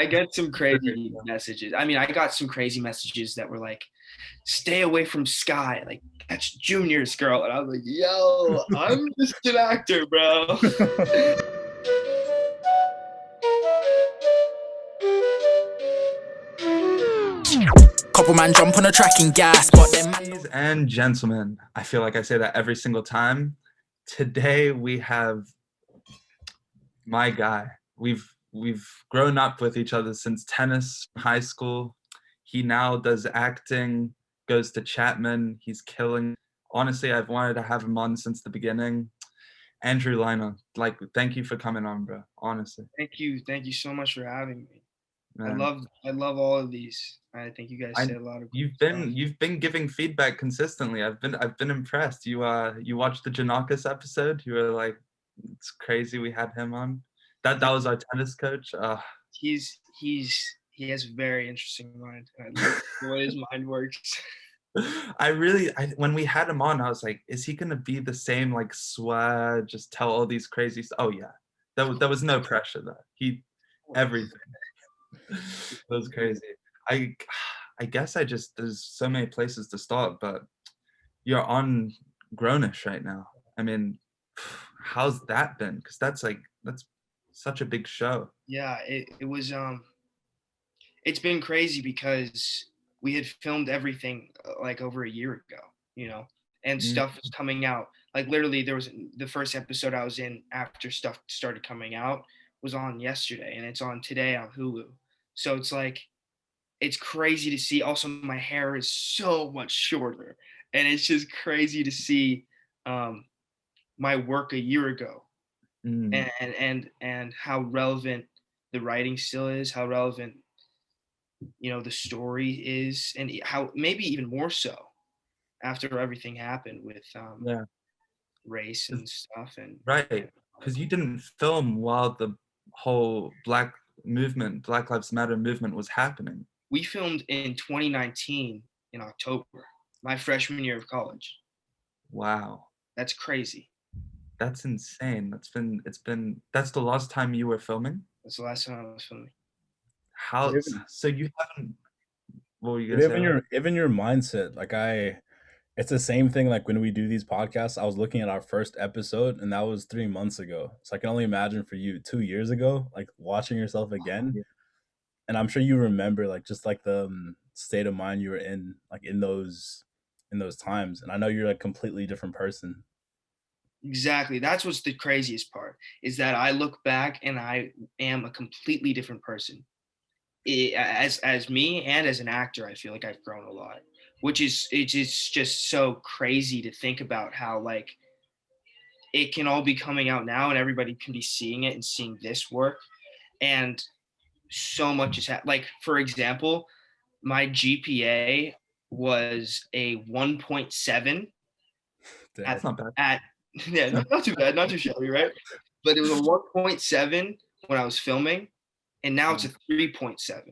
I get some crazy messages. I mean, I got some crazy messages that were like, "Stay away from Sky. Like that's Junior's girl." And I was like, "Yo, I'm just an actor, bro." Couple man jump on a track and gas, but then Ladies and gentlemen, I feel like I say that every single time. Today we have my guy. We've grown up with each other since tennis, high school. He now does acting, goes to Chapman. He's killing. Honestly, I've wanted to have him on since the beginning. Andrew Liner, like, thank you for coming on, bro. Honestly, Thank you so much for having me. man. I love all of these. I think you guys say a lot of You've cool stuff. been giving feedback consistently. I've been impressed. You watched the Janakis episode. You were like, it's crazy we had him on. That was our tennis coach. He has a very interesting mind. I love the way his mind works. When we had him on, I was like, is he gonna be the same, like, swear, just tell all these crazy stuff? Oh yeah, there was no pressure there. Everything. It was crazy. I guess there's so many places to start, but you're on Grownish right now. I mean, how's that been? Because that's such a big show. Yeah, it was it's been crazy because we had filmed everything like over a year ago, and stuff was coming out. Like literally there was the first episode I was in after stuff started coming out was on yesterday, and it's on today on Hulu. So it's like it's crazy to see. Also, my hair is so much shorter, and it's just crazy to see my work a year ago, Mm. and how relevant the writing still is, how relevant the story is, and how maybe even more so after everything happened with Yeah. race and stuff. And Right. Because you didn't film while the whole Black Lives Matter movement was happening. we filmed in 2019 in October, my freshman year of college. Wow. That's crazy. That's insane. That's the last time you were filming? That's the last time I was filming. So you haven't, what were you But gonna say? even your mindset, it's the same thing. Like when we do these podcasts, I was looking at our first episode, and that was 3 months ago. So I can only imagine for you 2 years ago, like watching yourself again. Yeah. And I'm sure you remember, like, just like the state of mind you were in, like in those times. And I know you're a completely different person. Exactly. That's what's the craziest part, is that I look back and I am a completely different person. As me and as an actor, I feel like I've grown a lot, which is it's just so crazy to think about how like it can all be coming out now and everybody can be seeing it and seeing this work, and so much is like, for example, my GPA was a 1.7 That's not bad. at yeah, not too bad, not too shabby, right? But it was a 1.7 when I was filming, and now it's a 3.7.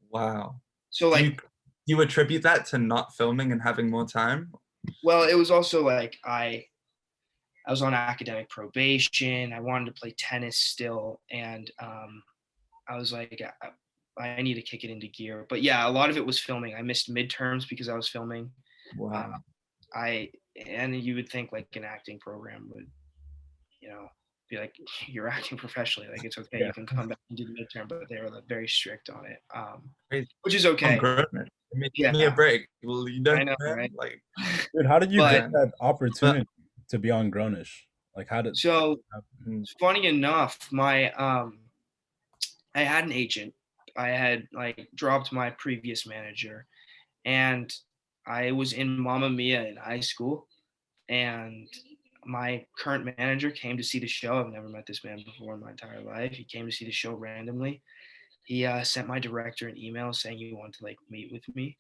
Wow. So like, you attribute that to not filming and having more time? well, it was also like I was on academic probation. I wanted to play tennis still, and I was like, I need to kick it into gear. But yeah, a lot of it was filming. I missed midterms because I was filming. Wow. And you would think like an acting program would, be like, you're acting professionally, like it's okay, Yeah. you can come back and do the midterm, but they were like, very strict on it, Crazy. which is okay. Give me a break. Well, you don't, I know, man. right? Like, Dude, how did you get But that opportunity to be on Grownish? Like, how did? so funny enough, I had an agent. I had like dropped my previous manager, and I was in Mamma Mia in high school, and my current manager came to see the show. I've never met this man before in my entire life. He came to see the show randomly. He sent my director an email saying he wanted to like meet with me,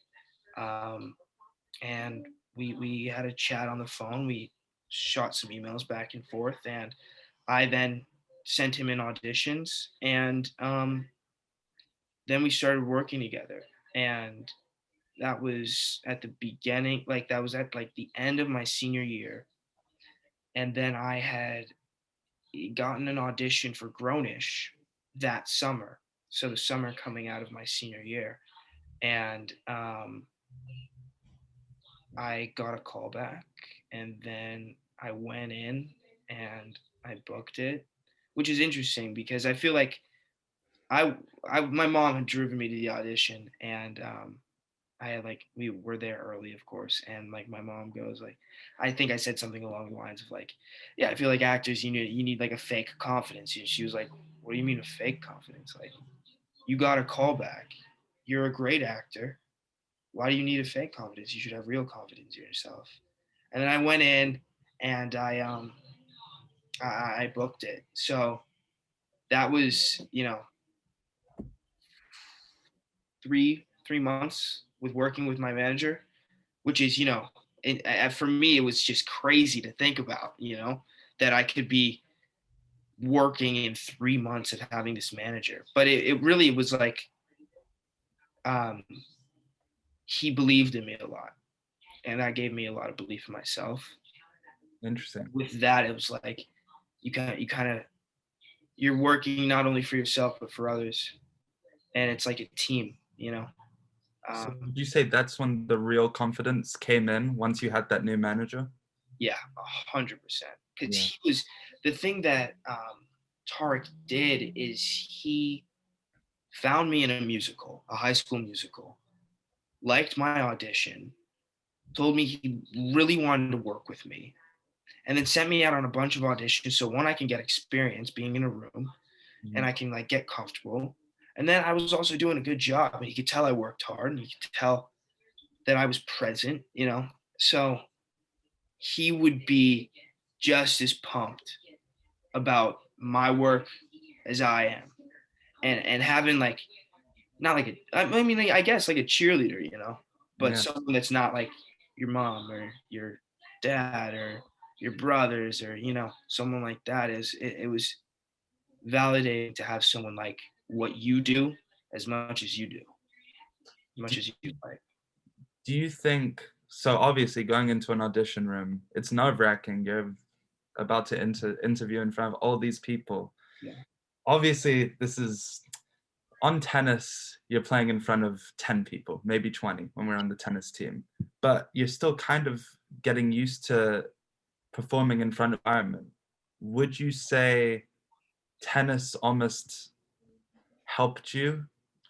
and we had a chat on the phone. We shot some emails back and forth, and I then sent him in auditions, and then we started working together. And that was at the beginning, like that was at like the end of my senior year. And then I had gotten an audition for Grownish that summer. so the summer coming out of my senior year, and I got a call back, and then I went in and I booked it, which is interesting because I feel like I, my mom had driven me to the audition, and I had like we were there early, of course, and like my mom goes like, I think I said something along the lines of like, yeah, I feel like actors you need like a fake confidence. And she was like, what do you mean a fake confidence? Like you got a call back, you're a great actor. Why do you need a fake confidence? You should have real confidence in yourself. And then I went in and I booked it. So that was three months with working with my manager, which is for me it was just crazy to think about, that I could be working in 3 months of having this manager. But it really was like um, he believed in me a lot, and that gave me a lot of belief in myself. Interesting. With that, it was like you kind of you're working not only for yourself but for others, and it's like a team. So Um, would you say that's when the real confidence came in once you had that new manager? yeah, 100%. Because Yeah. he was the thing that Tarek did is he found me in a musical, a high school musical, liked my audition, told me he really wanted to work with me, and then sent me out on a bunch of auditions. So one, I can get experience being in a room, and Mhm. I can like get comfortable. And then I was also doing a good job, and he could tell I worked hard, and he could tell that I was present. So he would be just as pumped about my work as I am, and having like not like I mean like, I guess like a cheerleader, but Yeah. someone that's not like your mom or your dad or your brothers or someone like that it was validating to have someone like what you do as much as you do, as Do, much as you like. do you think so? Obviously, going into an audition room, it's nerve-wracking. You're about to interview in front of all these people. Yeah. Obviously, this is on tennis, you're playing in front of 10 people, maybe 20 when we're on the tennis team, but you're still kind of getting used to performing in front of environment. Would you say tennis almost helped you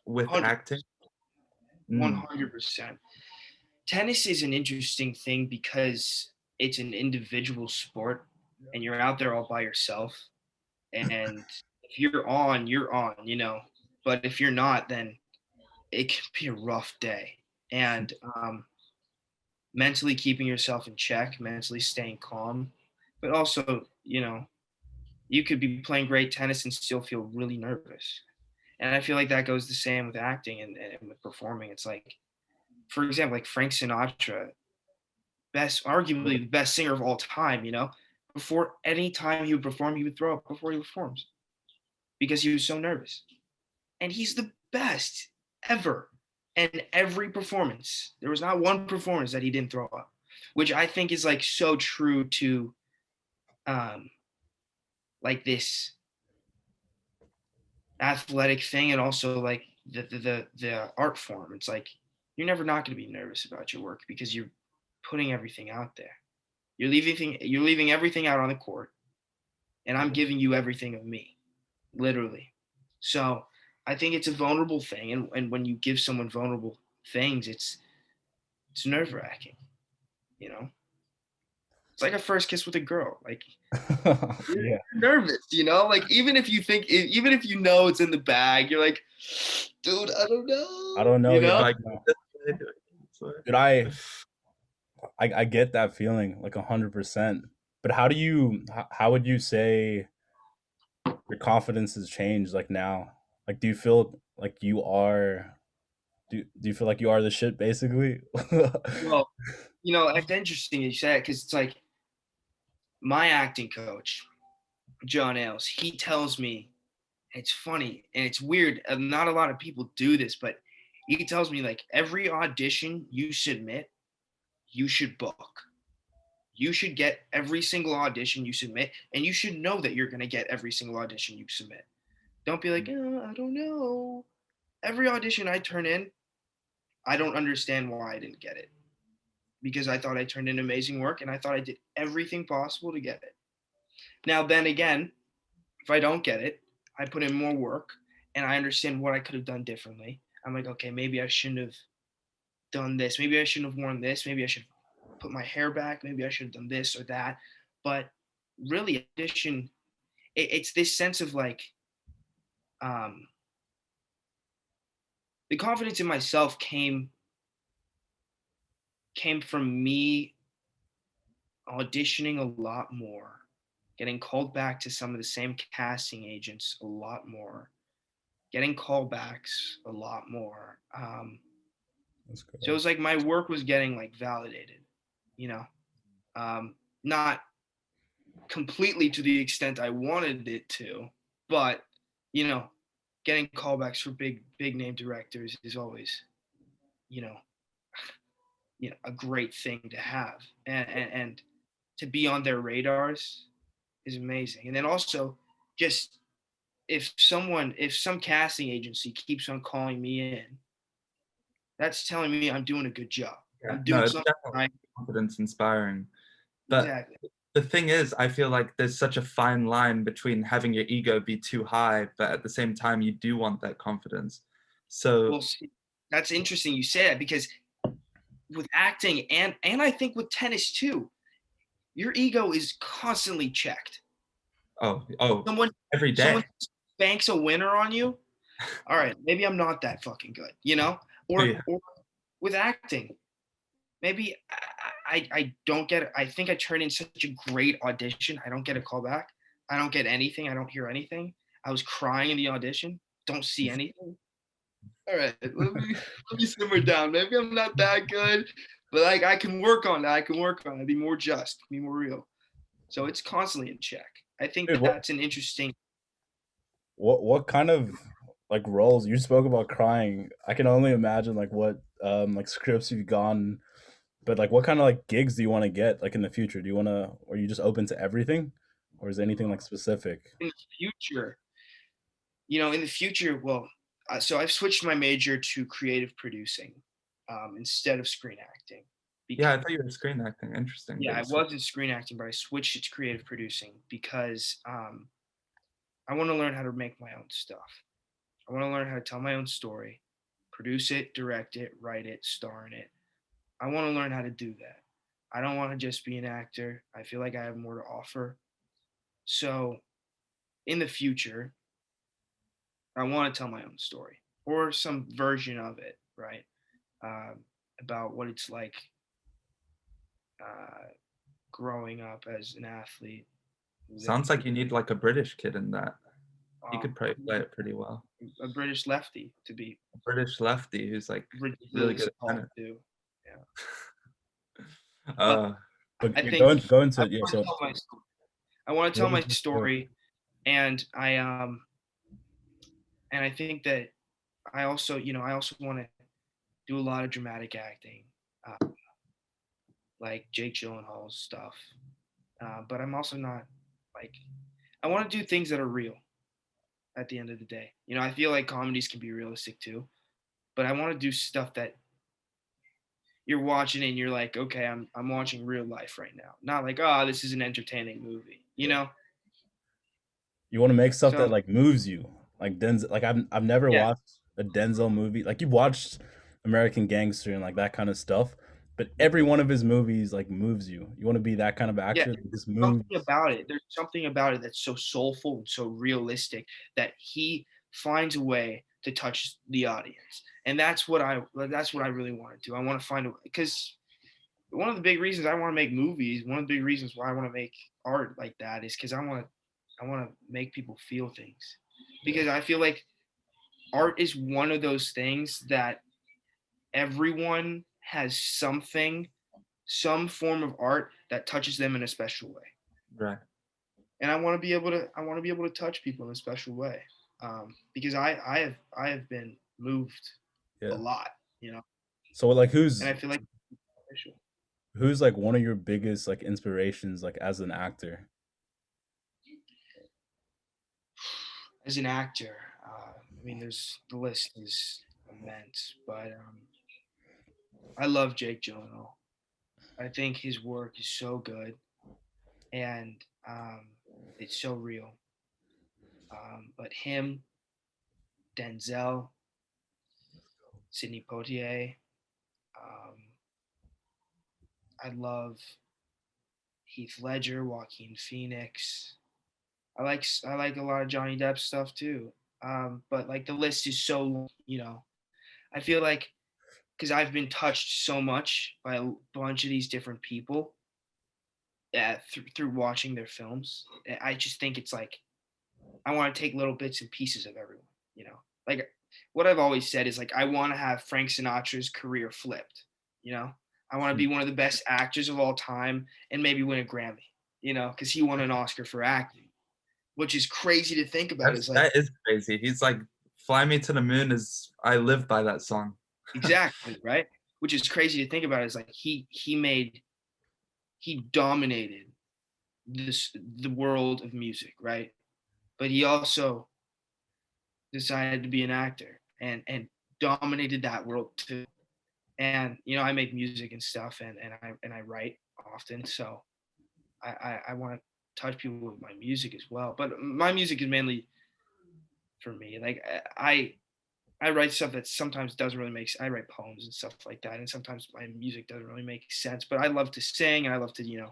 with 100, acting? Mm, 100%. Tennis is an interesting thing because it's an individual sport and you're out there all by yourself. And if you're on. But if you're not, then it can be a rough day. And mentally keeping yourself in check, mentally staying calm, but also, you could be playing great tennis and still feel really nervous. And I feel like that goes the same with acting and with performing. It's like, for example, like Frank Sinatra, arguably the best singer of all time. Before any time he would perform, he would throw up before he performs because he was so nervous. And he's the best ever. And every performance, there was not one performance that he didn't throw up, which I think is like so true to um, like this athletic thing, and also like the art form. It's like you're never not going to be nervous about your work because you're putting everything out there. You're leaving everything out on the court, and I'm giving you everything of me, literally. So I think it's a vulnerable thing, and when you give someone vulnerable things, it's nerve wracking. You know, it's like a first kiss with a girl. Like you're Yeah. nervous. Like even if you know it's in the bag, you're like, dude, I don't I know. don't know. You Yeah. know? like, No. so, Dude, I get that feeling like 100%. But how would you say your confidence has changed like now? Like, do you feel like you are do you feel like you are the shit basically? Well, it's interesting you say it because it's like my acting coach, John Ailes. He tells me it's funny and it's weird. Not a lot of people do this, but he tells me like every audition you submit, you should book. You should get every single audition you submit, and you should know that you're going to get every single audition you submit. Don't be like, I don't know. Every audition I turn in, I don't understand why I didn't get it, because I thought I turned in amazing work and I thought I did everything possible to get it. Now, then again, if I don't get it, I put in more work and I understand what I could have done differently. I'm like, okay, maybe I shouldn't have done this. Maybe I shouldn't have worn this. Maybe I should put my hair back. Maybe I should have done this or that. But really, audition, it's this sense of like, um, the confidence in myself came from me auditioning a lot more, getting called back to some of the same casting agents a lot more, getting callbacks a lot more. That's good. So it was like my work was getting like validated, you know, not completely to the extent I wanted it to, but you know, getting callbacks for big name directors is always, you know, a great thing to have, and to be on their radars is amazing. And then also, just if some casting agency keeps on calling me in, that's telling me I'm doing a good job. Yeah. I'm No, doing it's something definitely right. confidence inspiring. But Exactly. the thing is, I feel like there's such a fine line between having your ego be too high, but at the same time, you do want that confidence. So, Well, see, that's interesting you say that, because with acting and I think with tennis too, your ego is constantly checked. oh, Someone every someone day. banks a winner on you. All right, maybe I'm not that fucking good, you know? Yeah. Or with acting, maybe I don't get it. I think I turn in such a great audition. I don't get a call back. I don't get anything. I don't hear anything. I was crying in the audition. Don't see anything. All right, let me simmer down. Maybe I'm not that good, but like I can work on that. I can work on it. Be more just, be more real. So it's constantly in check. I think Dude, that's an interesting. what kind of like roles you spoke about crying? I can only imagine like what like scripts you've gone, but like what kind of like gigs do you want to get like in the future? Do you want to, or are you just open to everything, or is there anything like specific? In the future, in the future, well, so I've switched my major to creative producing, instead of screen acting. Yeah, Because I thought you were screen acting. Interesting that yeah, you I switched. was in screen acting, but I switched it to creative producing because I want to learn how to make my own stuff. I want to learn how to tell my own story, produce it, direct it, write it, star in it. I want to learn how to do that. I don't want to just be an actor. I feel like I have more to offer. So in the future, I want to tell my own story or some version of it, right? Um, about what it's like, uh, growing up as an athlete, Sounds living like you need like a British kid in that. He could probably play I'm it pretty well. a British lefty, to be A British lefty who's like really good ridiculous at tall tennis. too. Yeah, but Uh, But I yeah, think go into I it. Yeah. want to So tell my story. I want to tell what my was the story? story, and I think that I also want to do a lot of dramatic acting, uh, like Jake Gyllenhaal's stuff. But I'm also not like, I want to do things that are real at the end of the day. I feel like comedies can be realistic too, but I want to do stuff that you're watching and you're like, okay, I'm watching real life right now. Not like, oh, this is an entertaining movie, you Yeah. know? You want to make stuff that So like moves you, like Denzel. Like I've never yeah, watched a Denzel movie. Like you've watched American Gangster and like that kind of stuff, but every one of his movies like moves you. You want to be that kind of yeah, actor that just something moves. about it. There's something about it that's so soulful and so realistic that he finds a way to touch the audience. And that's what I really want to do. I want to find a, because one of the big reasons I want to make movies, one of the big reasons why I want to make art like that is because I want to make people feel things. Yeah. Because I feel like art is one of those things that everyone has something, some form of art that touches them in a special way. right. And I want to be able to touch people in a special way, because I have been moved a Yeah. lot, you know, So like and I feel like special. who's like one of your biggest like inspirations like as an actor? As an actor, I mean, there's the list is immense, but I love Jake Gyllenhaal. I think his work is so good, and it's so real. But him, Denzel, Sidney Poitier, um, I love Heath Ledger, Joaquin Phoenix. I like a lot of Johnny Depp stuff too. But like the list is so, I feel like because I've been touched so much by a bunch of these different people through watching their films. I just think it's like I want to take little bits and pieces of everyone. You know, like what I've always said is like I want to have Frank Sinatra's career flipped. You know, I want to be one of the best actors of all time and maybe win a Grammy. Because he won an Oscar for acting, which is crazy to think about. Is like That is crazy. He's like, "Fly Me to the Moon" is. I live by that song. exactly right, which is crazy to think about. Is like he dominated the world of music, right? But he also decided to be an actor and dominated that world too. And I make music and stuff, and I write often, so I want to touch people with my music as well. But my music is mainly for me. Like I write stuff that sometimes doesn't really make sense. I write poems and stuff like that, and sometimes my music doesn't really make sense. But I love to sing, and I love to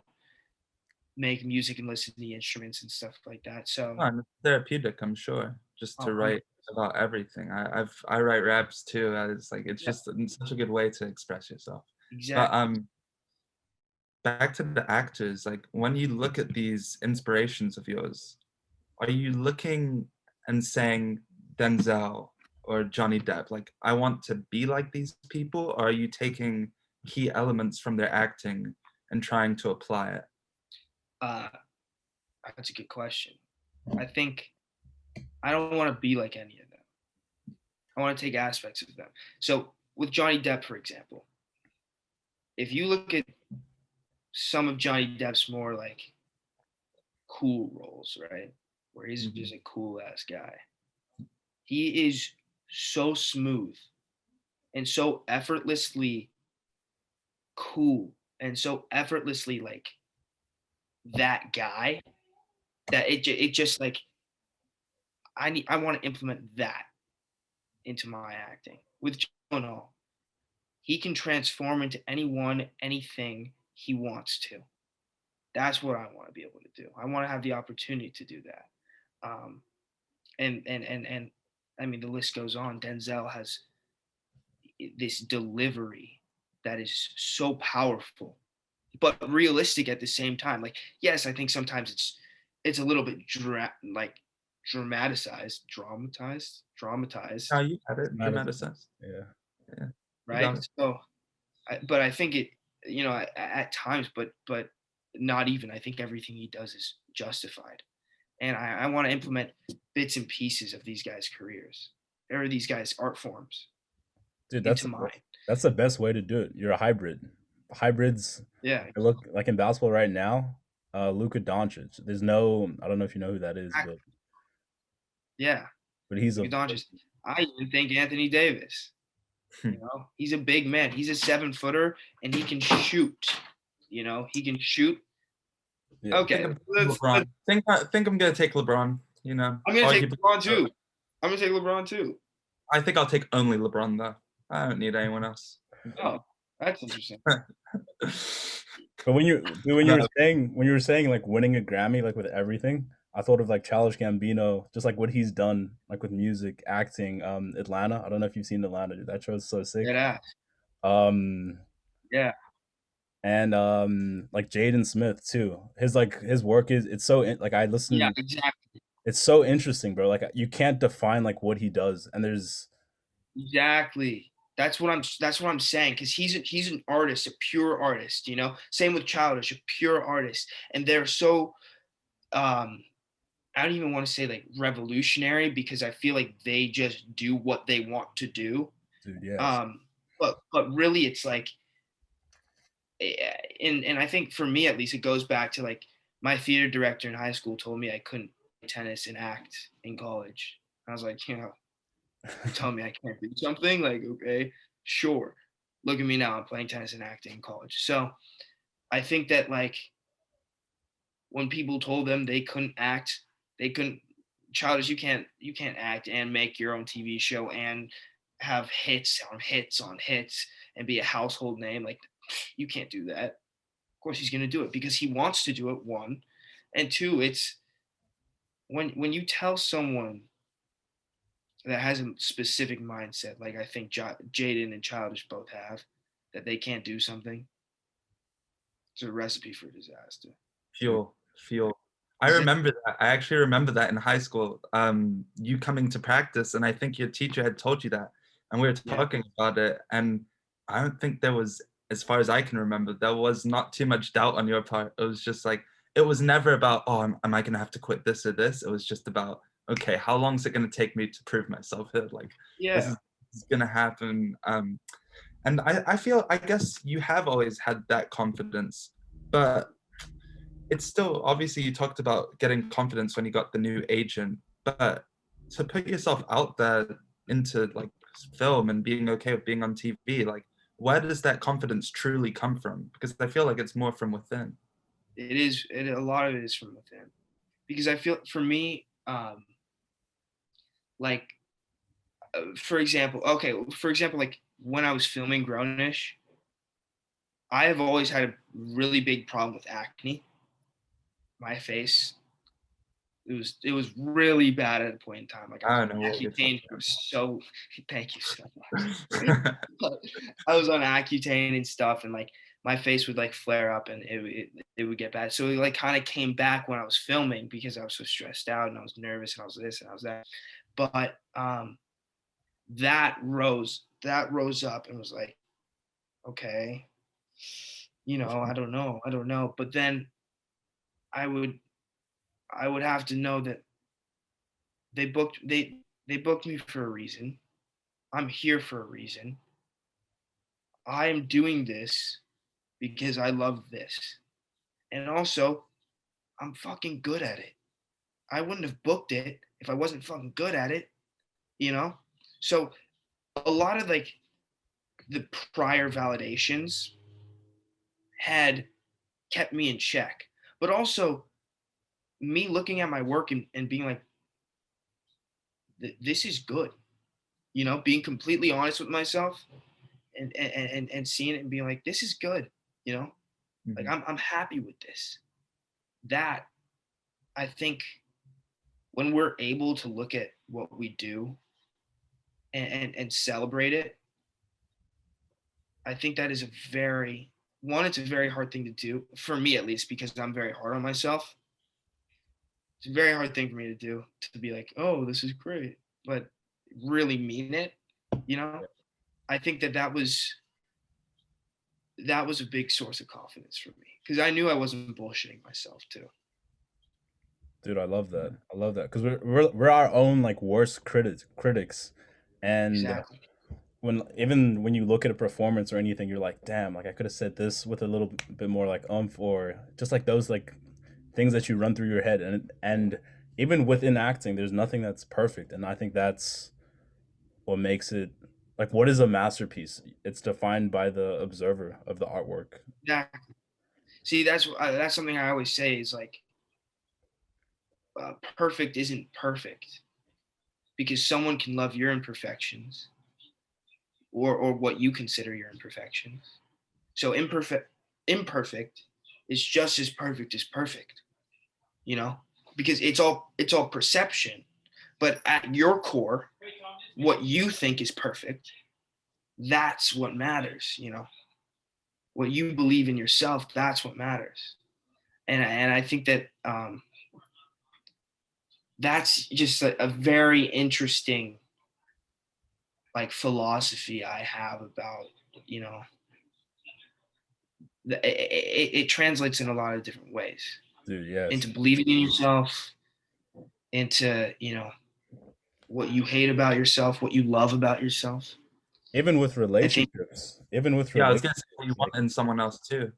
make music and listen to the instruments and stuff like that. So, Oh, and it's therapeutic, I'm sure, just to um, write about everything. I write raps too. It's like it's yeah, just such a good way to express yourself. But exactly. back to the actors, like when you look at these inspirations of yours, are you looking and saying Denzel or Johnny Depp, like I want to be like these people, or are you taking key elements from their acting and trying to apply it? Uh, that's a good question. I think I don't want to be like any of them. I want to take aspects of them. So with Johnny Depp, for example, if you look at some of Johnny Depp's more like cool roles, right, where he's Mhm. just a cool ass guy, he is so smooth and so effortlessly cool and so effortlessly like that guy that it just like I want to implement that into my acting. With Jonah, he can transform into anyone, anything he wants to. That's what I want to be able to do. I want to have the opportunity to do that. Um, and I mean the list goes on. Denzel has this delivery that is so powerful, but realistic at the same time. Like, yes, I think sometimes it's a little bit like No, dramatized, you had it. Madison. Dramatize. Yeah. Yeah, you got right? it. So, but I think it, at times, but not even. I think everything he does is justified, and I want to implement bits and pieces of these guys' careers or these guys' art forms Dude, into mine. that's the best way to do it. You're a hybrid. Hybrids, Yeah, I look like in basketball right now, Luka Doncic. There's no, I don't know if you know who that is, yeah. but he's Luka a Doncic. I even think Anthony Davis. He's a big man. He's a 7-footer, and he can shoot. He can shoot. yeah. Think Okay, I'm let's. LeBron. Think I'm gonna take LeBron. I'm gonna take Arguably. LeBron too. I'm gonna take LeBron too. I think I'll take only LeBron though. I don't need anyone else. Oh, that's interesting. But when you No, were saying like winning a Grammy like with everything, I thought of like Childish Gambino, just like what he's done like with music, acting. Atlanta. I don't know if you've seen Atlanta. Dude, that show is so sick. Dead ass. Um, Yeah, and like Jaden Smith too. His work is it's so like I yeah, listen. exactly, It's so interesting, bro. Like you can't define like what he does, and there's exactly. That's what I'm saying because he's an artist, a pure artist. Same with Childish, a pure artist, and they're so um I don't even want to say like revolutionary because I feel like they just do what they want to do. dude, yes, Um, but really, it's like, and I think for me at least, it goes back to like my theater director in high school told me I couldn't tennis and act in college. I was like, you tell me I can't do something? Like, okay, sure. Look at me now. I'm playing tennis and acting in college. So I think that like when people told them they couldn't act, they couldn't childish, you can't act and make your own TV show and have hits on hits on hits and be a household name. Like you can't do that. Of course he's gonna do it because he wants to do it, one. And two, it's when you tell someone that has a specific mindset, like I think Jaden and Childish both have, that they can't do something, it's a recipe for disaster. Fuel. I Is it? remember that. I actually remember that in high school. You coming to practice, and I think your teacher had told you that, and we were Yeah. talking about it. And I don't think there was, as far as I can remember, there was not too much doubt on your part. It was just like it was never about, oh, am I going to have to quit this or this? It was just about, okay, how long is it going to take me to prove myself here? Like this Yeah. is going to happen. And I feel, I guess you have always had that confidence, but it's still, obviously you talked about getting confidence when you got the new agent, but to put yourself out there into like film and being okay with being on TV, like where does that confidence truly come from? Because I feel like it's more from within. It is. A lot of it is from within, because I feel for me, like for example, like when I was filming Grownish, I have always had a really big problem with acne. My face, it was really bad at a point in time. Like I was I on don't know what you're talking Accutane for so. Thank you so much. about. But I was on Accutane and stuff, and like my face would like flare up, and it would get bad. So it like kind of came back when I was filming because I was so stressed out and I was nervous and I was this and I was that. But that rose up and was like, okay, I don't know. But then I would I would have to know that they booked me for a reason. I'm here for a reason. I am doing this because I love this. And also, I'm fucking good at it. I wouldn't have booked it if I wasn't fucking good at it, you know? So a lot of like the prior validations had kept me in check. But also me looking at my work and being like, this is good, being completely honest with myself and seeing it and being like, this is good, you know, like Mhm. I'm happy with this. That I think when we're able to look at what we do and celebrate it, I think that is it's a very hard thing to do for me, at least, because I'm very hard on myself. It's a very hard thing for me to do, to be like, oh, this is great, but really mean it, you know? I think that was a big source of confidence for me because I knew I wasn't bullshitting myself too. Dude, I love that. I love that because we're our own like worst critics, and Exactly. when you look at a performance or anything, you're like, damn, like I could have said this with a little bit more like or just like those like things that you run through your head, and even within acting, there's nothing that's perfect, and I think that's what makes it like what is a masterpiece? It's defined by the observer of the artwork. Exactly. See, that's something I always say is like, perfect isn't perfect because someone can love your imperfections or what you consider your imperfections. So imperfect is just as perfect as perfect, you know, because it's all perception. But at your core, what you think is perfect, that's what matters, what you believe in yourself, that's what matters. And I think that that's just a very interesting like philosophy I have about, you know it translates in a lot of different ways, Dude, yes. into believing in yourself, into what you hate about yourself, what you love about yourself. Even with I think, relationships, even with Yeah, I was gonna say what you relationships, want like, in someone else too.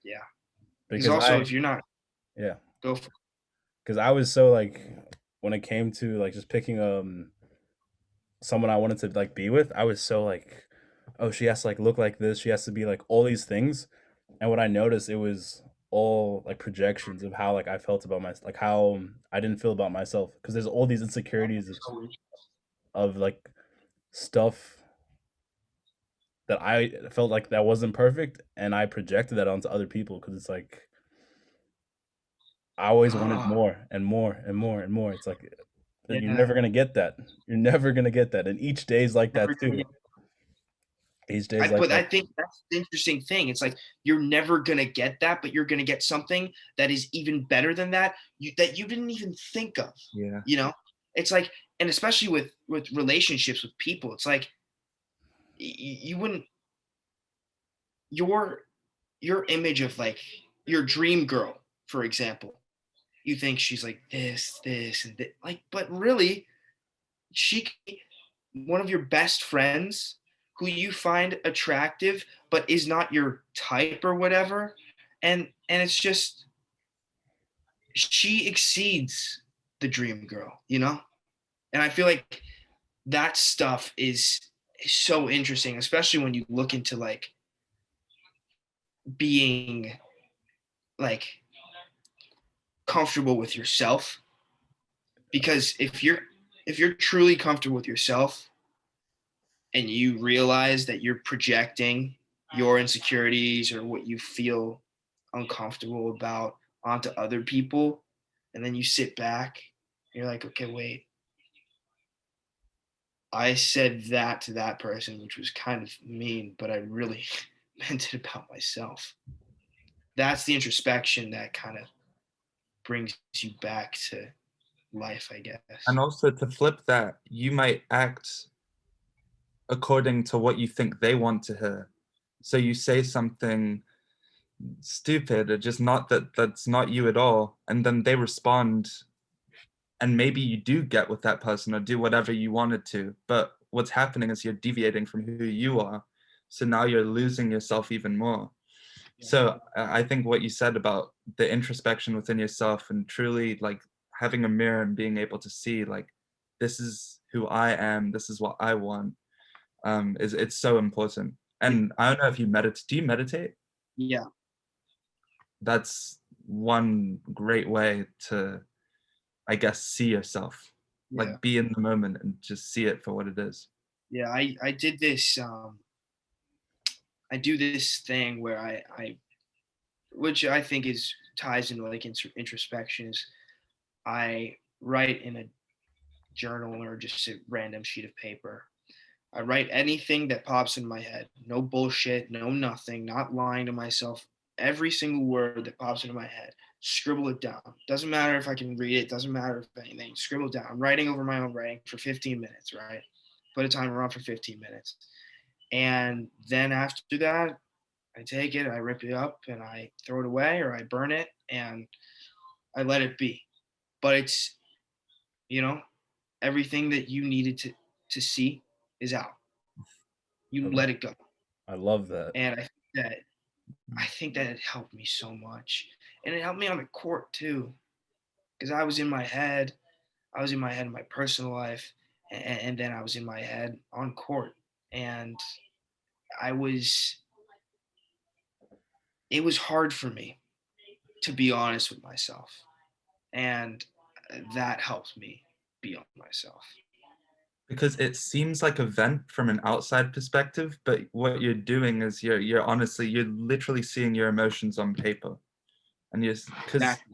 yeah, because because also I if you're not, yeah, go for it. because I was so like when it came to like just picking someone I wanted to like be with, I was so like, oh, she has to like look like this, she has to be like all these things. And what I noticed, it was all like projections of how like I felt about my like how I didn't feel about myself, because there's all these insecurities of like stuff that I felt like that wasn't perfect, and I projected that onto other people because it's like I always wanted Ah, more and more and more and more. It's like you're yeah. never gonna get that. You're never gonna get that, and each day is like Never that gonna too. get. Each day is like But that. I think that's the interesting thing. It's like you're never gonna get that, but you're gonna get something that is even better than that. That you didn't even think of. Yeah. You know, it's like, and especially with relationships with people, it's like you wouldn't your your image of like your dream girl, for example. You think she's like this, and this, like, but really, she could be one of your best friends who you find attractive, but is not your type or whatever, and it's just she exceeds the dream girl, you know. And I feel like that stuff is so interesting, especially when you look into like being like comfortable with yourself, because if you're truly comfortable with yourself and you realize that you're projecting your insecurities or what you feel uncomfortable about onto other people, and then you sit back, you're like, okay, wait, I said that to that person, which was kind of mean, but I really meant it about myself. That's the introspection that kind of brings you back to life, I guess. And also to flip that, you might act according to what you think they want to hear. So you say something stupid or just not that's not you at all, and then they respond, and maybe you do get with that person or do whatever you wanted to, but what's happening is you're deviating from who you are. So now you're losing yourself even more. Yeah. So I think what you said about the introspection within yourself and truly like having a mirror and being able to see like this is who I am, this is what I want, is it's so important. Yeah. And I don't know if you meditate. Do you meditate? Yeah. That's one great way to, I guess, see yourself, Yeah. like be in the moment and just see it for what it is. Yeah. I did this. I do this thing where I which I think is ties into like introspection is I write in a journal or just a random sheet of paper. I write anything that pops in my head. No bullshit, no nothing, not lying to myself. Every single word that pops into my head, scribble it down. Doesn't matter if I can read it, doesn't matter if anything, scribble it down. I'm writing over my own writing for 15 minutes, right? Put a timer on for 15 minutes. And then after that, I take it, I rip it up, and I throw it away or I burn it and I let it be. But it's, you know, everything that you needed to see is out. I You let love, it go. I love that. And I think that it helped me so much. And it helped me on the court too. Because I was in my head. I was in my head in my personal life. And then I was in my head on court. And I was it was hard for me to be honest with myself. And that helped me be on myself. Because it seems like a vent from an outside perspective, but what you're doing is you're honestly you're literally seeing your emotions on paper, and you're because Exactly.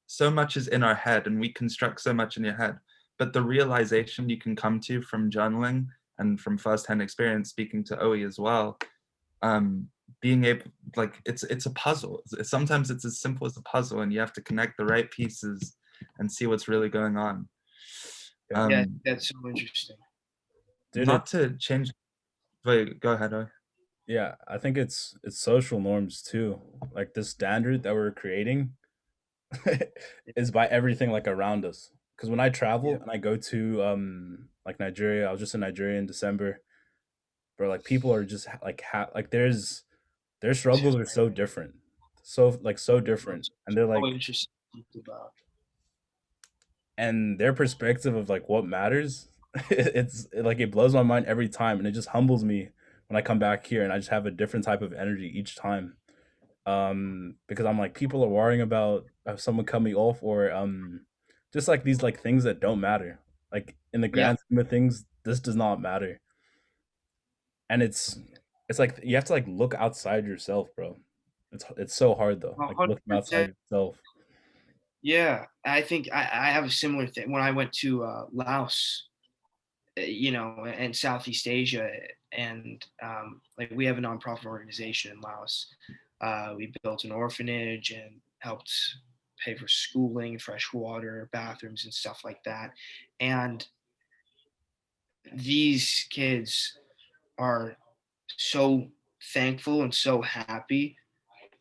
so much is in our head and we construct so much in your head, but the realization you can come to from journaling and from firsthand experience speaking to Oe as well, um being able, like it's a puzzle. Sometimes it's as simple as a puzzle and you have to connect the right pieces and see what's really going on. Yeah, Yeah, um that's so interesting. dude. Not to change. Wait, go ahead, Oe. Yeah, I think it's social norms too. Like the standard that we're creating is by everything like around us. Because when I Yeah. travel and I go to like Nigeria, I was just in Nigeria in December, bro. Like people are just like like their struggles are so different, so like so different, and they're So like interesting to think about. and their perspective of like what matters, like it blows my mind every time, and it just humbles me when I come back here and I just have a different type of energy each time. Because I'm like, people are worrying about someone coming off, or just like these like things that don't matter. Like in the Yeah, grand scheme of things, this does not matter. And it's like you have to like look outside yourself, bro. It's so hard though, like looking outside 100%. yourself. Yeah, I think I have a similar thing when I went to Laos, and Southeast Asia, and like we have a nonprofit organization in Laos. We built an orphanage and helped pay for schooling, fresh water, bathrooms, and stuff like that. And these kids are so thankful and so happy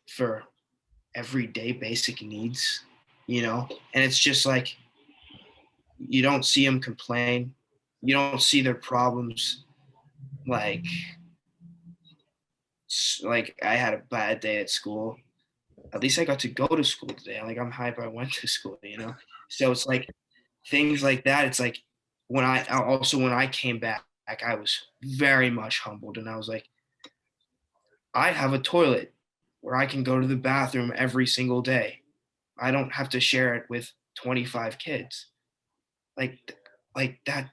for everyday basic needs, and it's just like you don't see them complain, you don't see their problems, like I had a bad day at school, at least I got to go to school today, like I'm hype I went to school. So it's like things like that. It's like when I came back, I was very much humbled, and I was like, I have a toilet where I can go to the bathroom every single day. I don't have to share it with 25 kids. Like that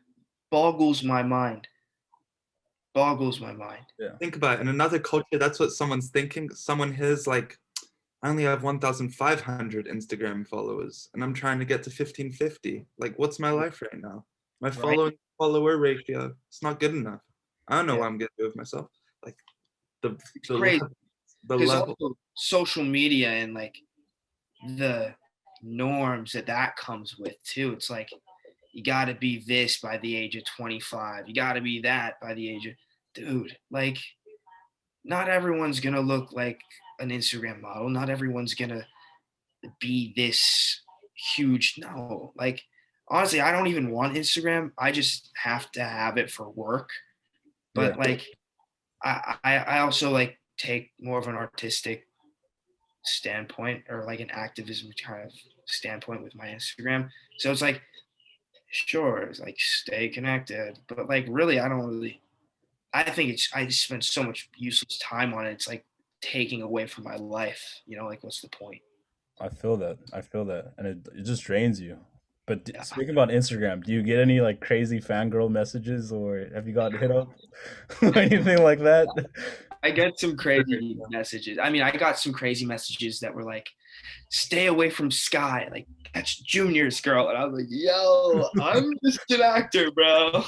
boggles my mind. Boggles my mind. Yeah. Think about it. In another culture, that's what someone's thinking. Someone here's like, I only have 1,500 Instagram followers, and I'm trying to get to 1,550. Like, what's my life right now? My Right? follower ratio, it's not good enough. I don't know Yeah. what I'm gonna do with myself. Like the It's the crazy. level, the Because level. also social media and like the norms that comes with too. It's like you got to be this by the age of 25. You got to be that by the age of, dude. Like, not everyone's gonna look like an Instagram model. Not everyone's gonna be this huge. No, like honestly, I don't even want Instagram. I just have to have it for work. Yeah. But like, I also like take more of an artistic standpoint or like an activism kind of standpoint with my Instagram. So it's like, sure, it's like stay connected, but like really, I don't really. I think I just spend so much useless time on it. It's like taking away from my life. Like what's the point? I feel that. I feel that, and it just drains you. But Yeah, speaking about Instagram, do you get any like crazy fangirl messages, or have you gotten hit up or anything like that? I get some crazy messages. I mean, I got some crazy messages that were like, "Stay away from Sky." Like that's Junior's girl, and I was like, "Yo, I'm just an actor, bro."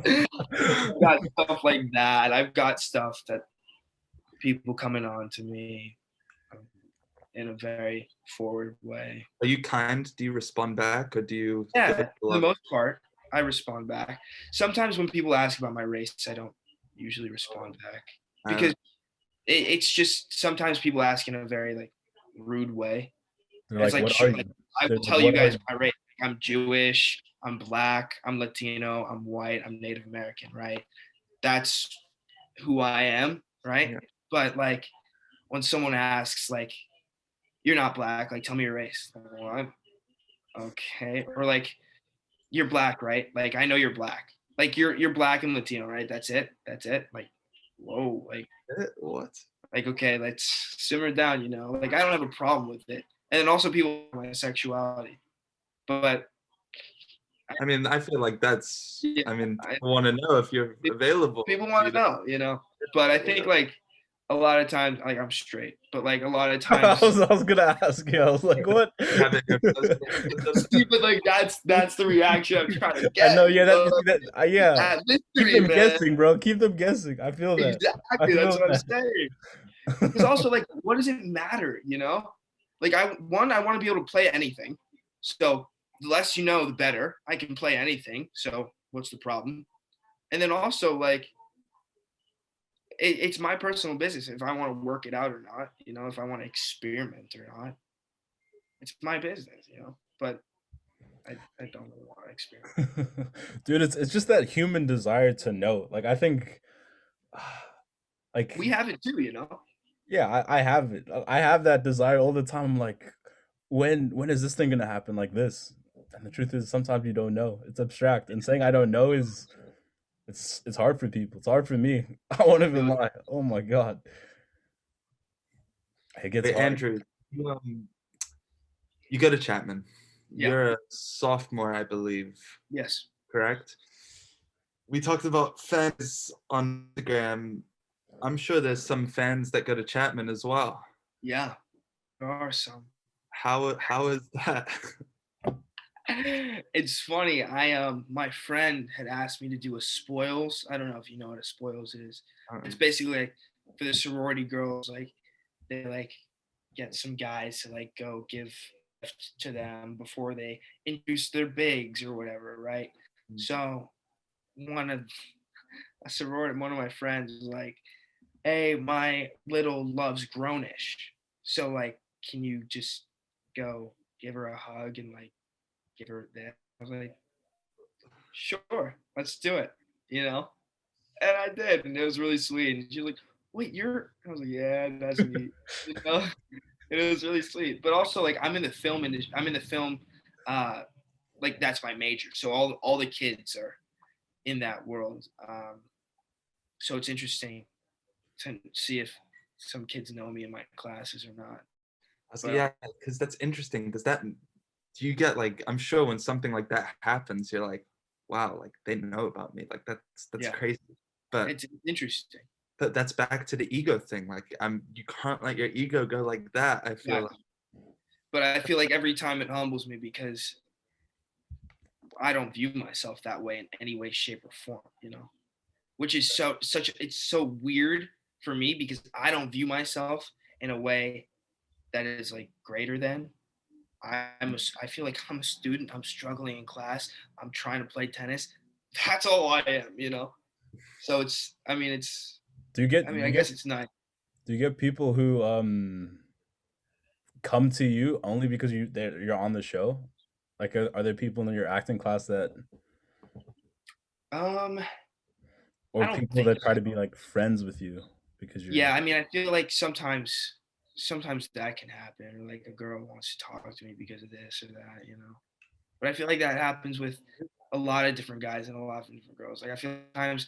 I've got stuff like that. I've got stuff that people coming on to me in a very forward way. Are you kind? Do you respond back, or do you Yeah, go for the most part, I respond back. Sometimes when people ask about my race, I don't usually respond back because it's just sometimes people ask in a very like rude way. They're And it's like, like, "What are sure, like, you?" I They're will like, tell you "What are guys you?" my race. Like, I'm Jewish, I'm black, I'm Latino, I'm white, I'm Native American, right? That's who I am, right? Yeah. But like when someone asks, like, you're not black, like tell me your race. Like, well, I'm okay. Or like, you're black, right? Like I know you're black. Like you're black and Latino, right? That's it. That's it. Like, whoa, What? like okay, let's simmer down. Like I don't have a problem with it. And then also people my sexuality. But I mean, I feel like that's. yeah, I mean, I, people want to know if you're available. people want to know. But I think Yeah. like a lot of times, like I'm straight, but like a lot of I times, was gonna ask you. I was like, "What?" Having a but like that's the reaction I'm trying to I get. know. Yeah, that you see that. Yeah, That keep mystery, them man. guessing, bro. Keep them guessing. I feel that. I Exactly, that's feel what I'm that. saying. Because also, like, what does it matter? Like, I want to be able to play anything. So the less you know, the better. I can play anything. So what's the problem? And then also, like, it's my personal business if I want to work it out or not. If I want to experiment or not, it's my business. But I don't really want to experiment. Dude, it's just that human desire to know. Like I think, We like have it too. yeah, I have it. I have that desire all the time. I'm like, when is this thing gonna happen like this? And the truth is, sometimes you don't know. It's abstract, and saying I don't know is it's hard for people. It's hard for me. I won't even lie. Oh my god, it gets Wait, hard. Andrew, you go to Chapman. Yeah. You're a sophomore, I believe, Yes. correct? We talked about fans on Instagram. I'm sure there's some fans that go to Chapman as well. Yeah. There are some. How is that? It's funny. My friend had asked me to do a spoils. I don't know if you know what a spoils is. It's basically like for the sorority girls, like they like get some guys to like go give gifts to them before they introduce their bigs or whatever, right? So one of one of my friends was like, "Hey, my little loves Grownish, so like, can you just go give her a hug and like give her that?" I was like, "Sure, let's do it," you know. And I did, and it was really sweet. And she was like, "Wait, you're?" I was like, "Yeah, that's me," you know. And it was really sweet. But also, like, I'm in the film industry. I'm in the film, uh, like that's my major. So all the kids are in that world. So it's interesting to see if some kids know me in my classes or not. But Yeah, because that's interesting. Do you get like, I'm sure when something like that happens, you're like, wow, like they know about me. Like that's yeah, crazy. But it's interesting. that's back to the ego thing. Like you can't let your ego go like that. I feel Yeah. like. But I feel like every time it humbles me because I don't view myself that way in any way, shape, or form, you know, which is it's so weird for me because I don't view myself in a way that is like greater than. I feel like I'm a student. I'm struggling in class. I'm trying to play tennis. That's all I am, you know. So Do you get I guess it's not. do you get people who come to you only because you're on the show? Like, are there people in your acting class that, Um, I or don't people think that try to so. be like friends with you because you're? Yeah, I mean, I feel like sometimes that can happen. Or like a girl wants to talk to me because of this or that, you know. But I feel like that happens with a lot of different guys and a lot of different girls. Like I feel times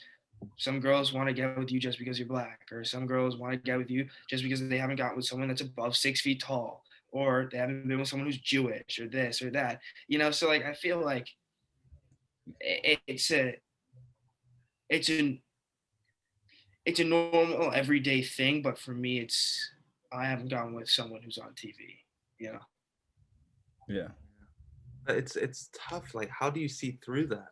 some girls want to get with you just because you're black, or some girls want to get with you just because they haven't gotten with someone that's above 6 feet tall, or they haven't been with someone who's Jewish or this or that. You know, so like I feel like it's a it's an it's a normal everyday thing, but for me, I haven't gone with someone who's on TV. You know. Yeah. But it's tough. Like, how do you see through that?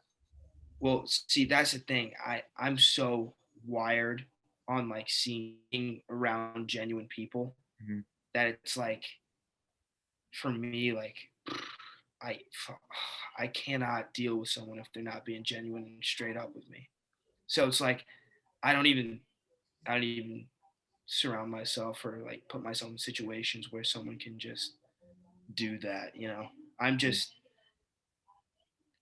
Well, see, that's the thing. I'm so wired on like seeing around genuine people Mhm. that it's like for me, like I I cannot deal with someone if they're not being genuine and straight up with me. So it's like I don't even I don't even surround myself or like put myself in situations where someone can just do that, you know. I'm just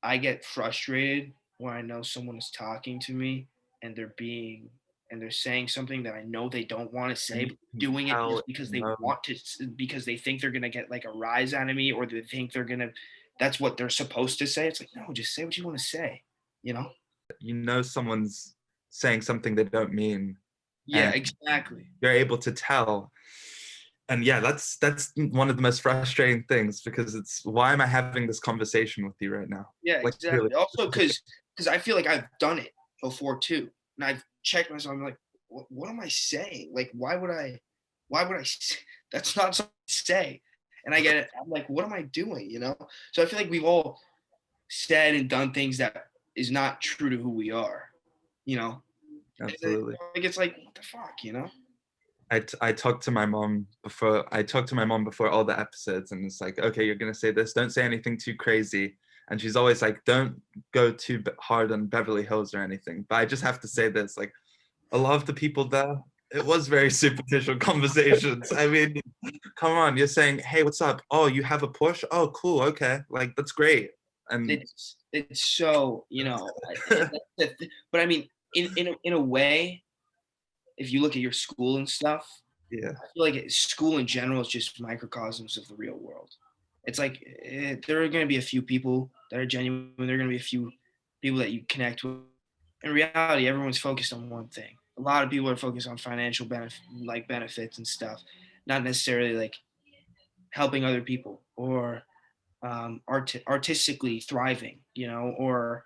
I get frustrated when I know someone is talking to me and they're saying something that I know they don't want to And say, you but can doing it tell just because in the they moment. want to, because they think they're gonna get like a rise out of me, or they think they're gonna. That's what they're supposed to say. It's like no, just say what you want to say. You know? You know someone's saying something they don't mean, Yeah, and exactly. you're able to tell. And yeah, that's one of the most frustrating things because it's why am I having this conversation with you right now? Yeah, Like really. exactly. Also, because I feel like I've done it before too, and I've checked myself. I'm like, what am I saying? Like, why would I? Why would I? That's not something to say. And I get it. I'm like, what am I doing? You know. So I feel like we've all said and done things that is not true to who we are. You know. And Absolutely. it's like what the fuck, you know? I talked to my mom before all the episodes, and it's like, okay, you're gonna say this. Don't say anything too crazy. And she's always like, don't go too hard on Beverly Hills or anything. But I just have to say this, like, a lot of the people there, it was very superficial conversations. I mean, come on, you're saying, hey, what's up? Oh, you have a Porsche? Oh, cool, okay, like that's great. And It's so you know, but I mean, in a way, if you look at your school and stuff, yeah, I feel like school in general is just microcosms of the real world. It's like there are going to be a few people that are genuine. There are going to be a few people that you connect with. In reality, everyone's focused on one thing. A lot of people are focused on financial benefits and stuff, not necessarily like helping other people or artistically thriving, or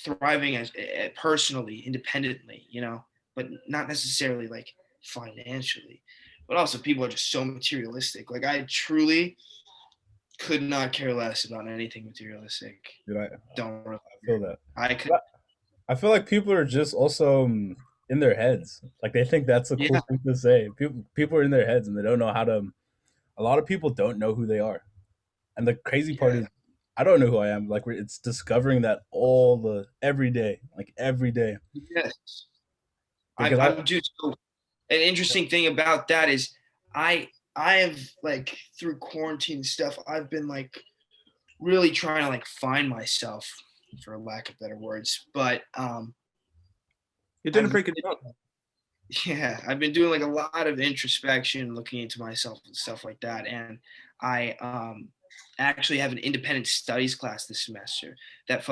thriving as personally, independently, but not necessarily like financially. But also, people are just so materialistic. Like I truly could not care less about anything materialistic. Dude, Don't really I feel that. I could, But I feel like people are just also in their heads. Like they think that's a yeah, cool thing to say. People are in their heads and they don't know how to. A lot of people don't know who they are, and the crazy part yeah, is, I don't know who I am. Like it's discovering that all the every day, like every day, yes. because I'm just so, an interesting thing about that is I have like through quarantine stuff, I've been like really trying to like find myself, for lack of better words. But You're doing a I've pretty good job. yeah, I've been doing like a lot of introspection, looking into myself and stuff like that. And I actually have an independent studies class this semester that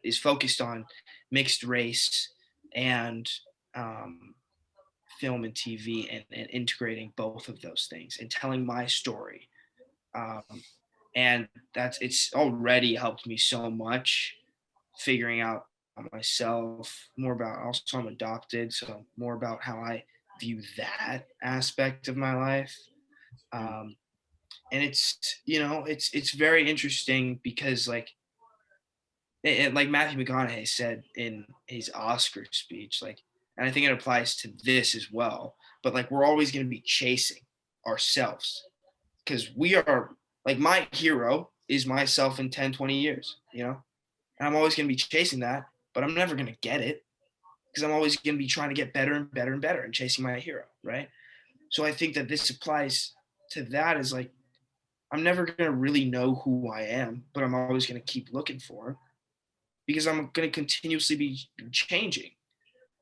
is focused on mixed race and um, film and TV, and integrating both of those things and telling my story. Um, and it's already helped me so much figuring out myself more about. Also, I'm adopted, so more about how I view that aspect of my life. um, and it's very interesting because like Matthew McConaughey said in his Oscar speech, like, and I think it applies to this as well, but like we're always going to be chasing ourselves, because we are, like, my hero is myself in 10, 20 years, and I'm always going to be chasing that, but I'm never going to get it because I'm always going to be trying to get better and better and better and chasing my hero, right? So I think that this applies to that, is like I'm never going to really know who I am, but I'm always going to keep looking for it because I'm going to continuously be changing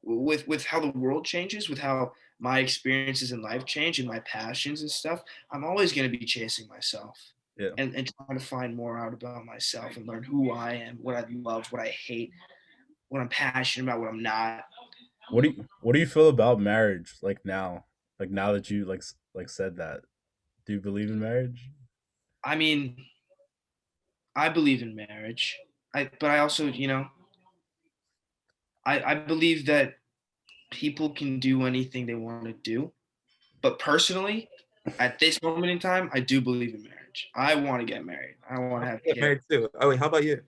with how the world changes, with how my experiences in life change and my passions and stuff. I'm always going to be chasing myself yeah. and trying to find more out about myself and learn who I am, what I love, what I hate, what I'm passionate about, what I'm not. What do you feel about marriage? Like now that you like said that, do you believe in marriage? I mean, I believe in marriage. But I also, I believe that people can do anything they want to do. But personally, at this moment in time, I do believe in marriage. I want to get married. I want I to want have to get kids. married too. Oh wait, how about you?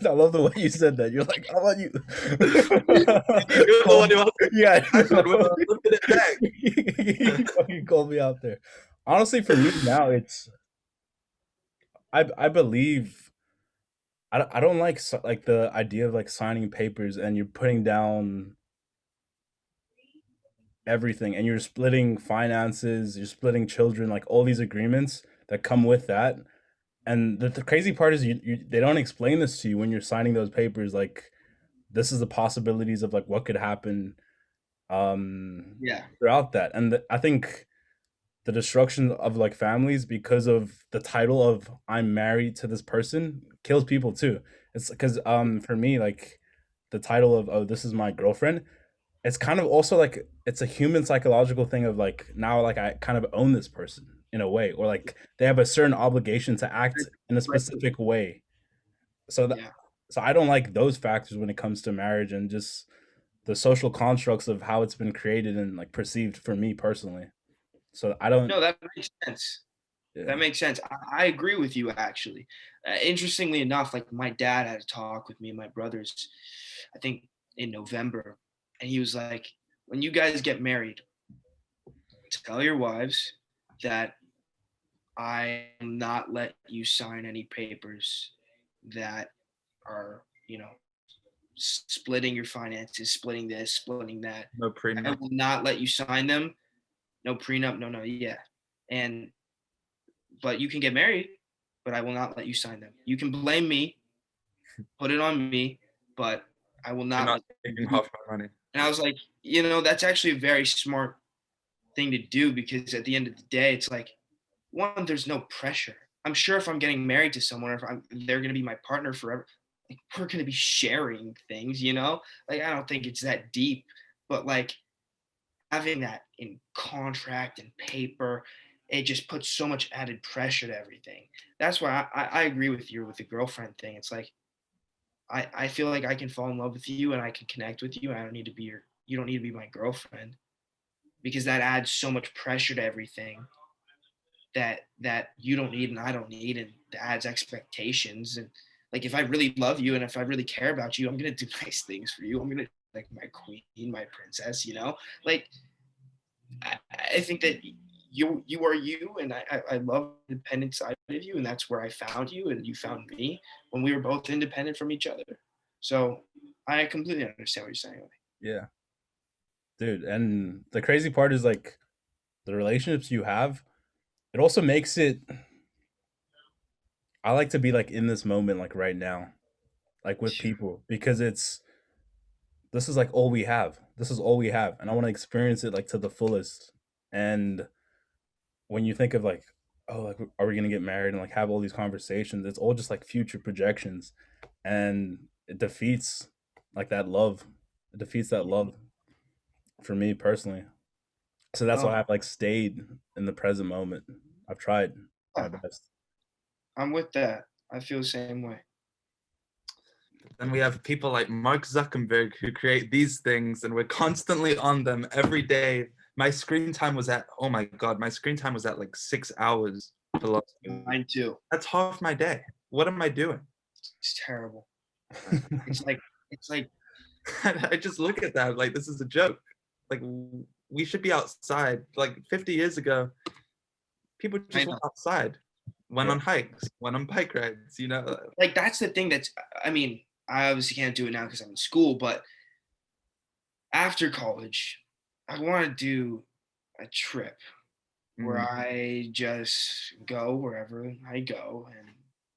I love the way you said that. You're like, how about you? You're the one who asked the Yeah, I question. know. We're looking it back. You fucking called me out there. Honestly, for me now, it's I believe I don't like like the idea of like signing papers and you're putting down everything and you're splitting finances, you're splitting children, like all these agreements that come with that. And the crazy part is they don't explain this to you when you're signing those papers. Like this is the possibilities of like what could happen Yeah. throughout that. And I think the destruction of like families because of the title of I'm married to this person kills people too. It's because for me like the title of oh this is my girlfriend, it's kind of also like it's a human psychological thing of like now like I kind of own this person in a way, or like they have a certain obligation to act in a specific way. So that Yeah. so I don't like those factors when it comes to marriage and just the social constructs of how it's been created and like perceived for me personally. So I don't No, that makes sense. yeah. That makes sense. I agree with you, actually. Interestingly enough, like my dad had a talk with me and my brothers, I think in November, and he was like, when you guys get married, tell your wives that I will not let you sign any papers that are, splitting your finances, splitting this, splitting that. No I prenup. will not let you sign them. No prenup, no, yeah. And but you can get married, but I will not let you sign them. You can blame me, put it on me, but I will You're not not let taking you. half my money. And I was like, that's actually a very smart thing to do, because at the end of the day, it's like one, there's no pressure. I'm sure if I'm getting married to someone, or if they're gonna be my partner forever, like, we're gonna be sharing things, you know? Like, I don't think it's that deep, but like having that in contract and paper, it just puts so much added pressure to everything. That's why I agree with you with the girlfriend thing. It's like I feel like I can fall in love with you and I can connect with you. I don't need to be you don't need to be my girlfriend because that adds so much pressure to everything that you don't need and I don't need, and that adds expectations. And like if I really love you and if I really care about you, I'm gonna do nice things for you. I'm gonna like my queen, my princess, you know? Like I think that you are you, and I love the independent side of you, and that's where I found you, and you found me when we were both independent from each other. So I completely understand what you're saying. Yeah, dude. And the crazy part is like the relationships you have. It also makes it. I like to be like in this moment, like right now, like with people, because it's this is like all we have. This is all we have, and I want to experience it like to the fullest. And when you think of like, oh, like are we gonna get married and like have all these conversations? It's all just like future projections, and it defeats like that love. It defeats that love for me personally. So that's why Oh, I've like stayed in the present moment. I've tried my yeah, best. I'm with that. I feel the same way. Then we have people like Mark Zuckerberg who create these things, and we're constantly on them every day. My screen time was at, oh my God, my screen time was at like 6 hours for last week. Mine too. That's half my day. What am I doing? It's terrible. It's like it's like I just look at that like this is a joke. Like we should be outside. Like 50 years ago, people I just know. went outside, went Yeah. on hikes, went on bike rides, you know. Like that's the thing that's I mean, I obviously can't do it now because I'm in school, but after college, I want to do a trip where Mhm. I just go wherever I go and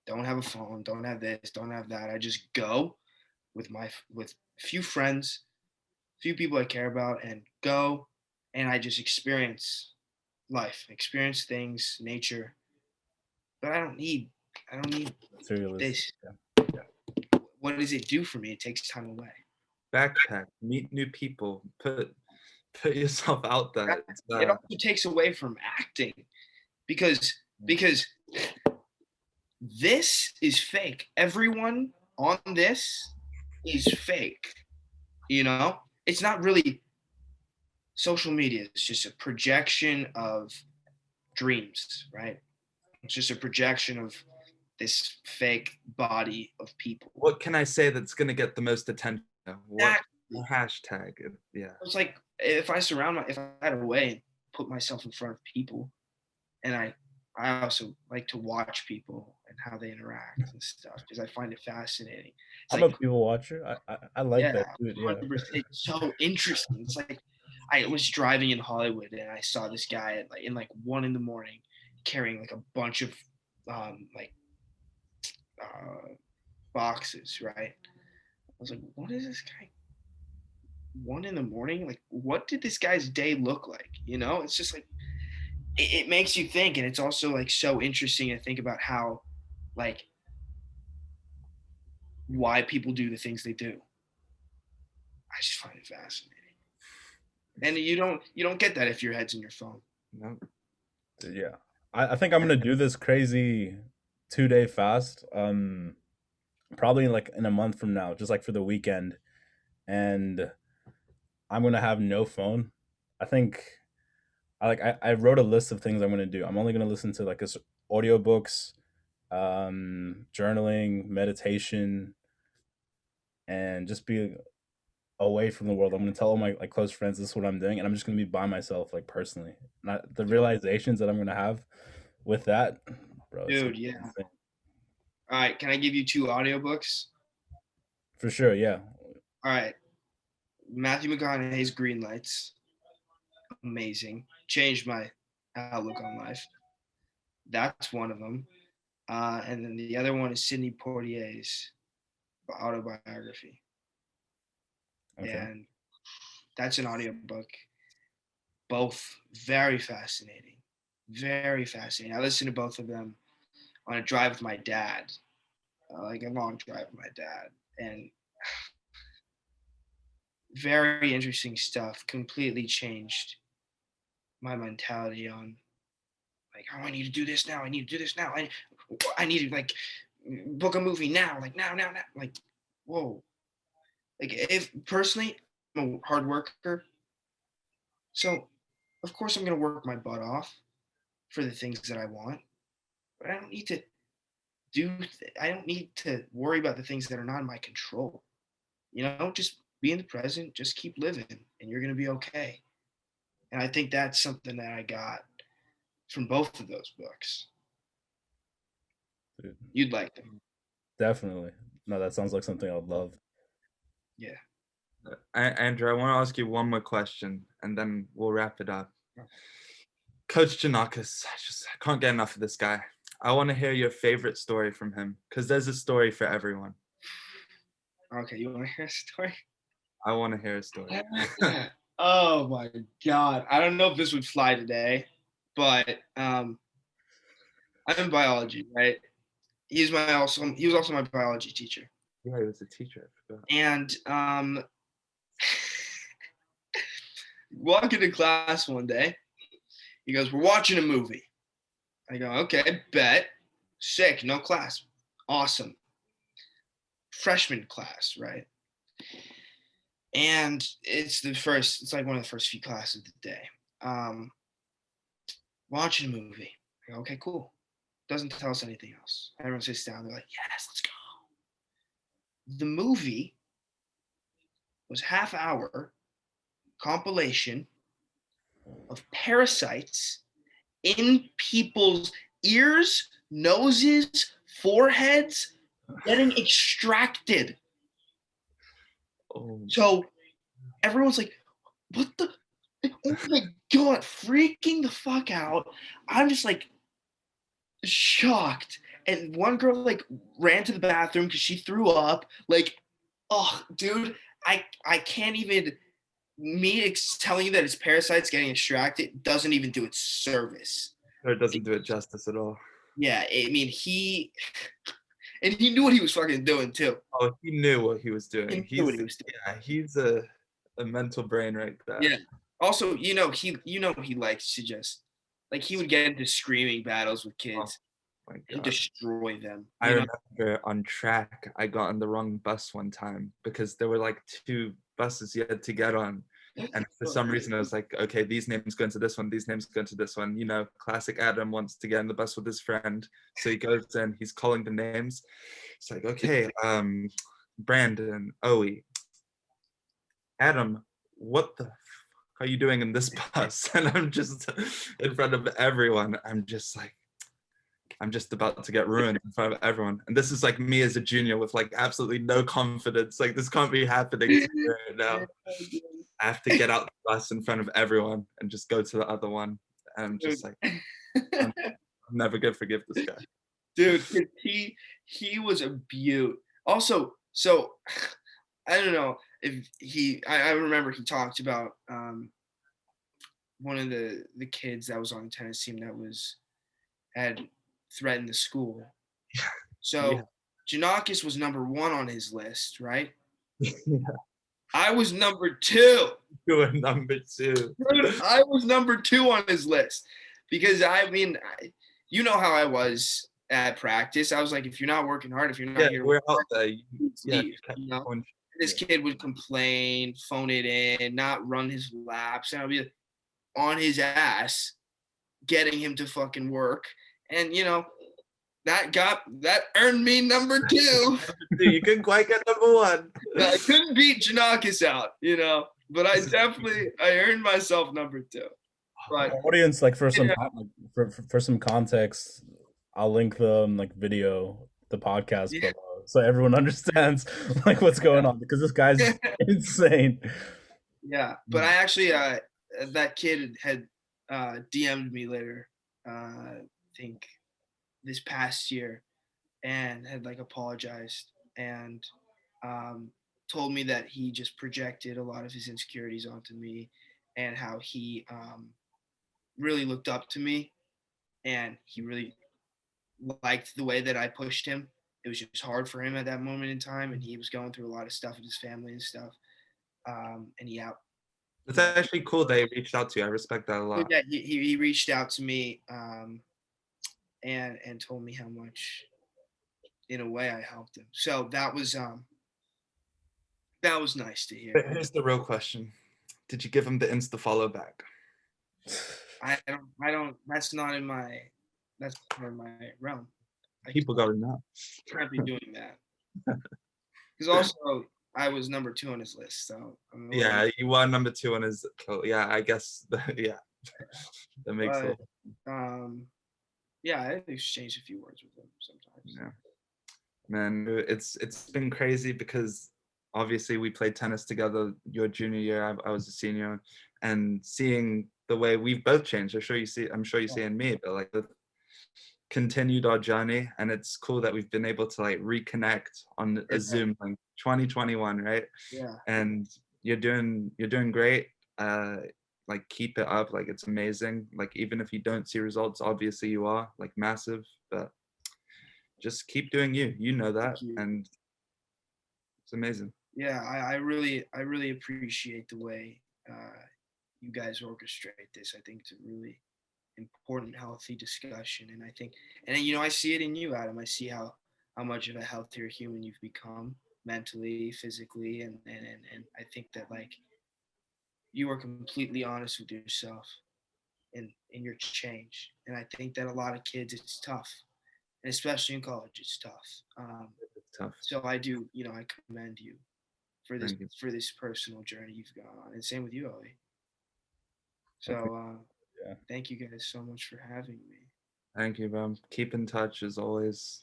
don't have a phone, don't have this, don't have that. I just go with with few friends, few people I care about, and go, and I just experience life, experience things, nature. But I don't need Materialistic. this. Yeah. What does it do for me? It takes time away. Backpack, meet new people, put yourself out there. It's, It also takes away from acting because because this is fake. Everyone on this is fake. You know, it's not really social media. It's just a projection of dreams, right? It's just a projection of this fake body of people. what can I say that's gonna get the most attention? What Exactly. hashtag? Yeah. It's like if I if I had a way and put myself in front of people, and I also like to watch people and how they interact and stuff because I find it fascinating. It's I'm a like, people watcher. I like yeah, that, dude. Yeah. 100%. It's so interesting. It's like I was driving in Hollywood and I saw this guy at in like 1 in the morning carrying like a bunch of like uh, boxes, right? I was like, what is this guy? 1 in the morning? Like, what did this guy's day look like? You know, it's just like it makes you think, and it's also like so interesting to think about how like why people do the things they do. I just find it fascinating. And you don't get that if your head's in your phone. No. Yeah. I think I'm gonna do this crazy 2 day fast. Probably like in a month from now, just like for the weekend. And I'm gonna have no phone. I think I wrote a list of things I'm gonna do. I'm only gonna listen to like audiobooks, journaling, meditation, and just be away from the world. I'm gonna tell all my like close friends this is what I'm doing, and I'm just gonna be by myself, like personally. Not the realizations that I'm gonna have with that, bro. It's gonna Dude, be yeah. insane. All right, can I give you two audiobooks? For sure. Yeah. All right. Matthew McConaughey's Green Lights. Amazing. Changed my outlook on life. That's one of them. And then the other one is Sidney Poitier's autobiography. Okay. And that's an audiobook. Both very fascinating. Very fascinating. I listened to both of them on a drive with my dad, like a long drive with my dad, and very interesting stuff. Completely changed my mentality on like, oh, I need to do this now. I need to do this now. I need to like book a movie now. Like now. Like, whoa. Like if personally, I'm a hard worker, so of course I'm gonna work my butt off for the things that I want. But I don't need to I don't need to worry about the things that are not in my control. Just be in the present, just keep living, and you're gonna be okay. And I think that's something that I got from both of those books. Dude, You'd like them. definitely. No, that sounds like something I would love. Yeah. Andrew, I want to ask you one more question, and then we'll wrap it up. Coach Giannakis, I can't get enough of this guy. I want to hear your favorite story from him, because there's a story for everyone. Okay, you want to hear a story? I want to hear a story. Oh my God. I don't know if this would fly today, but I'm in biology, right? He was also my biology teacher. Yeah, he was a teacher. I forgot. And walk into class one day. He goes, "We're watching a movie." I go, "Okay, bet. Sick, no class. Awesome." Freshman class, right? And it's like one of the first few classes of the day. Um, Watching a movie. I go, "Okay, cool." Doesn't tell us anything else. Everyone sits down. They're like, "Yes, let's go." The movie was half-hour compilation of parasites in people's ears, noses, foreheads, getting extracted. Oh, So everyone's like, what the? Oh my God, freaking the fuck out. I'm just like shocked. And one girl like ran to the bathroom because she threw up. Like, oh, dude, I can't even. Telling you that it's parasites getting extracted doesn't even do its service. it doesn't do it justice at all. Yeah, I mean he knew what he was fucking doing too. Oh, he knew what he was doing. He knew what he was doing. Yeah, he's a mental brain right there. Yeah. Also, he likes to just like he would get into screaming battles with kids My and God. destroy them. I remember on track, I got on the wrong bus one time because there were like 2 buses you had to get on. And for some reason, I was like, okay, these names go into this one, these names go into this one. Classic Adam wants to get in the bus with his friend. So he goes in, he's calling the names. It's like, okay, Brandon, Owie, Adam, what the fuck are you doing in this bus? And I'm just in front of everyone. I'm just about to get ruined in front of everyone. And this is like me as a junior with like absolutely no confidence. Like this can't be happening to me right now. I have to get out the bus in front of everyone and just go to the other one. And I'm just like, I'm never gonna forgive this guy. Dude, he was a beaut. Also, so I don't know if I remember he talked about one of the kids that was on the tennis team that had threatened the school. So Yeah. Giannakis was number 1 on his list, right? Yeah. I was number 2. You were number 2. Dude, I was number 2 on his list because you know how I was at practice. I was like, if you're not working hard, if you're not here, we're out there. This kid would complain, phone it in, not run his laps, and I'd be on his ass, getting him to fucking work. And that earned me number 2. You couldn't quite get number 1. I couldn't beat Giannakis out, but I earned myself number 2. But Audience, like for some for some context, I'll link the video, the podcast below, so everyone understands like what's going on because this guy's insane. Yeah, but I actually that kid had DM'd me later, I think this past year, and had like apologized and told me that he just projected a lot of his insecurities onto me and how he really looked up to me and he really liked the way that I pushed him. It was just hard for him at that moment in time, and he was going through a lot of stuff with his family and stuff. And It's you know, actually cool they reached out to you. I respect that a so lot. yeah, he reached out to me, and told me how much, in a way, I helped him. So that was nice to hear. But here's the real question: did you give him the insta follow back? I don't. That's not in my. That's not in my realm. I People gotta know. can't be doing that. Because also I was number 2 on his list, so I'm a little. Yeah, you were number 2 on his. Yeah, I guess. Yeah, that makes But sense. yeah, I exchanged a few words with him sometimes. Yeah, man, it's been crazy because obviously we played tennis together your junior year. I was a senior, and seeing the way we've both changed. I'm sure you see in me, but like continued our journey, and it's cool that we've been able to like reconnect on a Yeah, Zoom like 2021, right? yeah, And you're doing great. Like keep it up, like it's amazing. Like even if you don't see results, obviously you are like massive, but just keep doing you know that, thank you. and it's amazing. Yeah, I really appreciate the way you guys orchestrate this. I think it's a really important, healthy discussion, and I think, and I see it in you, Adam. I see how much of a healthier human you've become mentally, physically, and I think that like you are completely honest with yourself in your change, and I think that a lot of kids, it's tough, and especially in college, it's tough. It's tough. So I do, I commend you for this Thank you. for this personal journey you've gone on, and same with you, Ollie. I think, So yeah. thank you guys so much for having me. Thank you, bro. Keep in touch as always.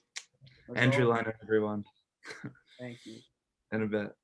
As Andrew always, Liner, everyone. thank you. In a bit.